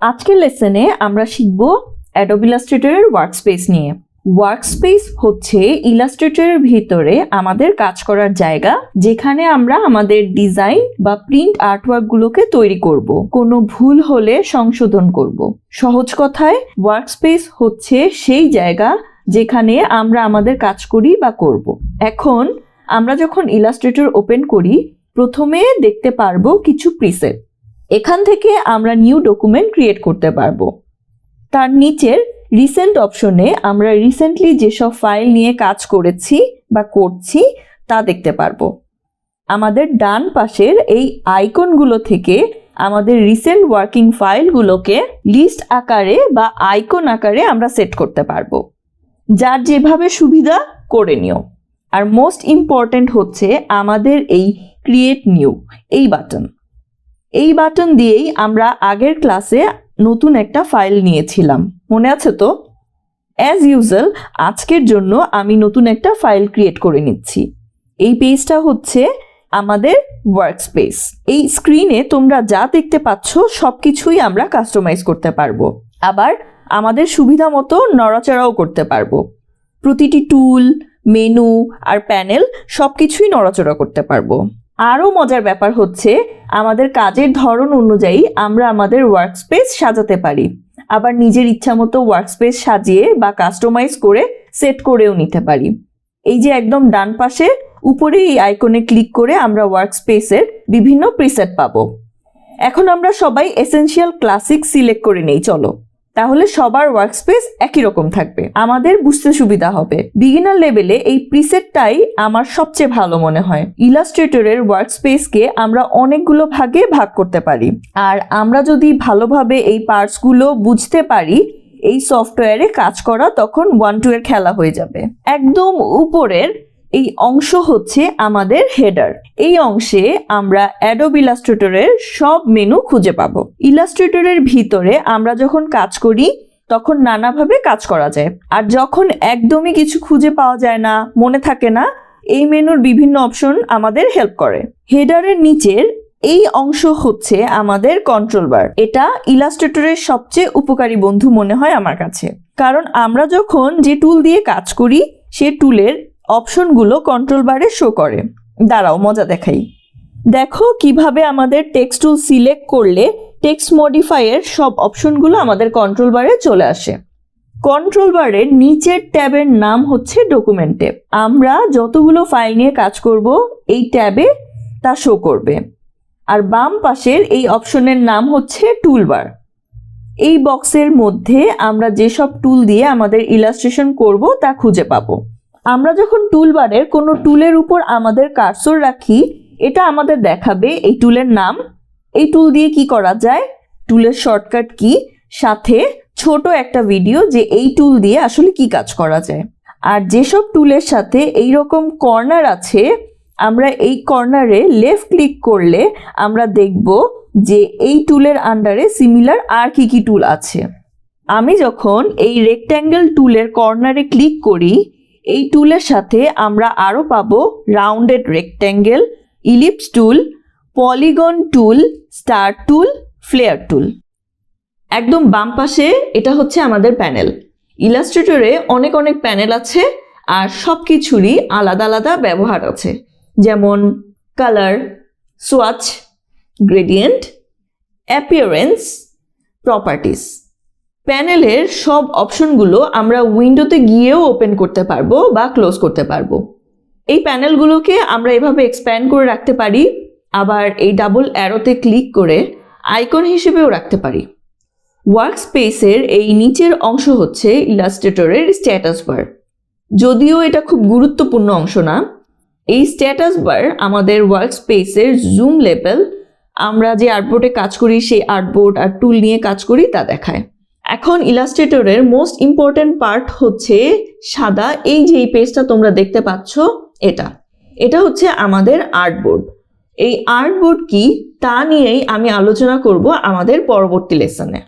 আজকের লেসনে আমরা শিখব Adobe Illustrator এর ওয়ার্কস্পেস নিয়ে। ওয়ার্কস্পেস হচ্ছে ইলাস্ট্রেটরের ভিতরে আমাদের কাজ করার জায়গা, যেখানে আমরা আমাদের ডিজাইন বা প্রিন্ট আর্টওয়ার্কগুলোকে তৈরি করব, কোনো ভুল হলে সংশোধন করব। সহজ কথায় ওয়ার্কস্পেস হচ্ছে সেই জায়গা যেখানে আমরা আমাদের কাজ করি বা করব। এখন আমরা যখন ইলাস্ট্রেটর ওপেন করি, প্রথমে দেখতে পারবো কিছু প্রিসেট। এখান থেকে আমরা নিউ ডকুমেন্ট ক্রিয়েট করতে পারবো। তার নিচের রিসেন্ট অপশনে আমরা রিসেন্টলি যেসব ফাইল নিয়ে কাজ করেছি বা করছি তা দেখতে পারবো। আমাদের ডান পাশের এই আইকনগুলো থেকে আমাদের রিসেন্ট ওয়ার্কিং ফাইলগুলোকে লিস্ট আকারে বা আইকন আকারে আমরা সেট করতে পারবো, যার যেভাবে সুবিধা করে নিও। আর মোস্ট ইম্পর্ট্যান্ট হচ্ছে আমাদের এই ক্রিয়েট নিউ এই বাটন দিয়েই আমরা আগের ক্লাসে নতুন একটা ফাইল নিয়েছিলাম, মনে আছে তো? অ্যাজ ইউজুয়াল আজকের জন্য আমি নতুন একটা ফাইল ক্রিয়েট করে নিচ্ছি। এই পেজটা হচ্ছে আমাদের ওয়ার্কস্পেস। এই স্ক্রিনে তোমরা যা দেখতে পাচ্ছ সব কিছুই আমরা কাস্টমাইজ করতে পারবো, আবার আমাদের সুবিধা মতো নড়াচড়াও করতে পারবো। প্রতিটি টুল, মেনু আর প্যানেল সব কিছুই নড়াচড়া করতে পারবো। আরও মজার ব্যাপার হচ্ছে আমাদের কাজের ধরন অনুযায়ী আমরা আমাদের ওয়ার্কস্পেস সাজাতে পারি, আবার নিজের ইচ্ছা মতো ওয়ার্কস্পেস সাজিয়ে বা কাস্টমাইজ করে সেট করেও নিতে পারি। এই যে একদম ডান পাশে উপরে এই আইকনে ক্লিক করে আমরা ওয়ার্কস্পেসের বিভিন্ন প্রিসেট পাবো। এখন আমরা সবাই এসেনশিয়াল ক্লাসিক সিলেক্ট করে নেই, চলো। তাহলে সবার ওয়ার্কস্পেস একই রকম থাকবে, আমাদের বুঝতে সুবিধা হবে। বিগিনার লেভেলে এই প্রিসেটটাই আমার সবচেয়ে ভালো মনে হয়। ইলাস্ট্রেটরের ওয়ার্কস্পেসকে আমরা অনেকগুলো ভাগে ভাগ করতে পারি, আর আমরা যদি ভালোভাবে এই পার্টসগুলো বুঝতে পারি, এই সফটওয়্যারে কাজ করা তখন 1-2 এর খেলা হয়ে যাবে। একদম উপরের এই অংশ হচ্ছে আমাদের হেডার। এই অংশে আমরা অ্যাডোব ইলাস্ট্রেটরের সব মেনু খুঁজে পাবো। ইলাস্ট্রেটরের ভিতরে আমরা যখন কাজ করি তখন নানাভাবে কাজ করা যায়, আর যখন একদমই কিছু খুঁজে পাওয়া যায় না, মনে থাকে না, এই মেনুর বিভিন্ন অপশন আমাদের হেল্প করে। হেডারের নিচের এই অংশ হচ্ছে আমাদের কন্ট্রোল বার। এটা ইলাস্ট্রেটরের সবচেয়ে উপকারী বন্ধু মনে হয় আমার কাছে, কারণ আমরা যখন যে টুল দিয়ে কাজ করি সে টুলের অপশনগুলো কন্ট্রোল বারে শো করে। দাঁড়াও মজা দেখাই। দেখো কিভাবে আমাদের টেক্সট টুল সিলেক্ট করলে টেক্সট মডিফাইয়ের সব অপশনগুলো আমাদের কন্ট্রোল বারে চলে আসে। কন্ট্রোল বারের নিচের ট্যাবের নাম হচ্ছে ডকুমেন্ট ট্যাব। আমরা যতগুলো ফাইল নিয়ে কাজ করব এই ট্যাবে তা শো করবে। আর বাম পাশের এই অপশনের নাম হচ্ছে টুলবার। এই বক্সের মধ্যে আমরা যেসব টুল দিয়ে আমাদের ইলাস্ট্রেশন করব তা খুঁজে পাবো। আমরা যখন টুলবারের কোনো টুলের উপর আমাদের কার্সর রাখি, এটা আমাদের দেখাবে এই টুলের নাম, এই টুল দিয়ে কি করা যায়, টুলের শর্টকাট কি, সাথে ছোট একটা ভিডিও যে এই টুল দিয়ে আসলে কি কাজ করা যায়। আর যেসব টুলের সাথে এই রকম কর্নার আছে, আমরা এই কর্নারে লেফট ক্লিক করলে আমরা দেখব যে এই টুলের আন্ডারে সিমিলার আর কি কি টুল আছে। আমি যখন এই রেক্ট্যাঙ্গেল টুলের কর্নারে ক্লিক করি, এই টুলের সাথে আমরা আরও পাবো rounded rectangle, ellipse tool, polygon tool, star tool, flare tool. একদম বাম পাশে এটা হচ্ছে আমাদের প্যানেল। ইলাস্ট্রেটরে অনেক প্যানেল আছে, আর সব কিছুরই আলাদা আলাদা ব্যবহার আছে, যেমন colour, swatch, gradient, appearance, properties. প্যানেলের সব অপশনগুলো আমরা উইন্ডোতে গিয়েও ওপেন করতে পারবো বা ক্লোজ করতে পারবো। এই প্যানেলগুলোকে আমরা এভাবে এক্সপ্যান্ড করে রাখতে পারি, আবার এই ডাবল অ্যারোতে ক্লিক করে আইকন হিসেবেও রাখতে পারি। ওয়ার্কস্পেসের এই নিচের অংশ হচ্ছে ইলাস্ট্রেটরের স্ট্যাটাস বার। যদিও এটা খুব গুরুত্বপূর্ণ অংশ না, এই স্ট্যাটাস বার আমাদের ওয়ার্কস্পেসের জুম লেভেল, আমরা যে আর্টবোর্ডে কাজ করি সেই আর্টবোর্ড আর টুল নিয়ে কাজ করি তা দেখায়। এখন ইলাস্ট্রেটরের মোস্ট ইম্পর্ট্যান্ট পার্ট হচ্ছে সাদা এই যে এই পেজটা তোমরা দেখতে পাচ্ছ, এটা হচ্ছে আমাদের আর্টবোর্ড। এই আর্টবোর্ড কি তা নিয়েই আমি আলোচনা করব আমাদের পরবর্তী লেসনে।